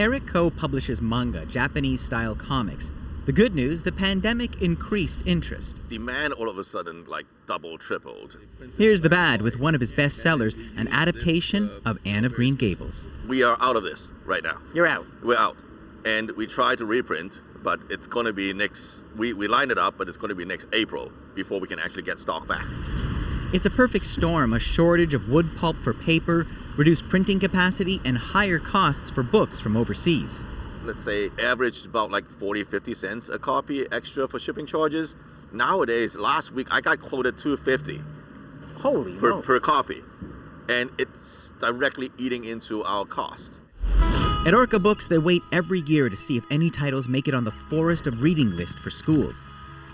Eric Ko publishes manga, Japanese-style comics. The good news, the pandemic increased interest. Demand all of a sudden double, tripled. Here's the bad with one of his bestsellers, an adaptation of Anne of Green Gables. We are out of this right now. You're out. We're out. And we tried to reprint, but it's going to be we lined it up, but it's going to be next April before we can actually get stock back. It's a perfect storm, a shortage of wood pulp for paper, reduced printing capacity, and higher costs for books from overseas. Let's say averaged about 40, 50 cents a copy extra for shipping charges. Nowadays, last week, I got quoted $2.50 Holy per copy. And it's directly eating into our cost. At Orca Books, they wait every year to see if any titles make it on the Forest of Reading list for schools.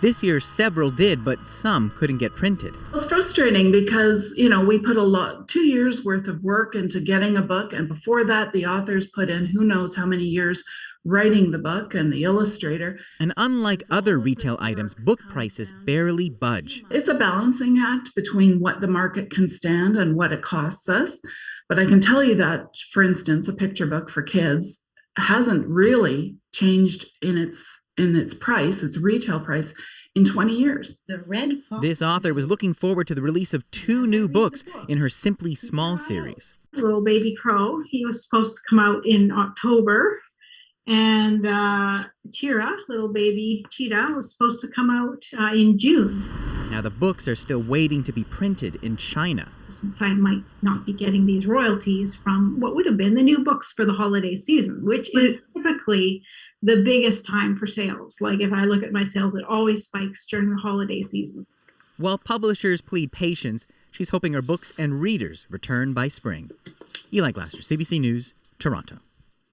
This year, several did, but some couldn't get printed. It's frustrating because, we put 2 years worth of work into getting a book. And before that, the authors put in who knows how many years writing the book and the illustrator. And unlike other retail items, book prices barely budge. It's a balancing act between what the market can stand and what it costs us. But I can tell you that, for instance, a picture book for kids hasn't really changed in its price, its retail price, in 20 years. This author was looking forward to the release of 2 new books in her Simply Small series. Little Baby Crow, he was supposed to come out in October. And Chira, Little Baby Cheetah, was supposed to come out in June. Now the books are still waiting to be printed in China. Since I might not be getting these royalties from what would have been the new books for the holiday season, which is typically the biggest time for sales. If I look at my sales, it always spikes during the holiday season. While publishers plead patience, she's hoping her books and readers return by spring. Eli Glasser, CBC News, Toronto.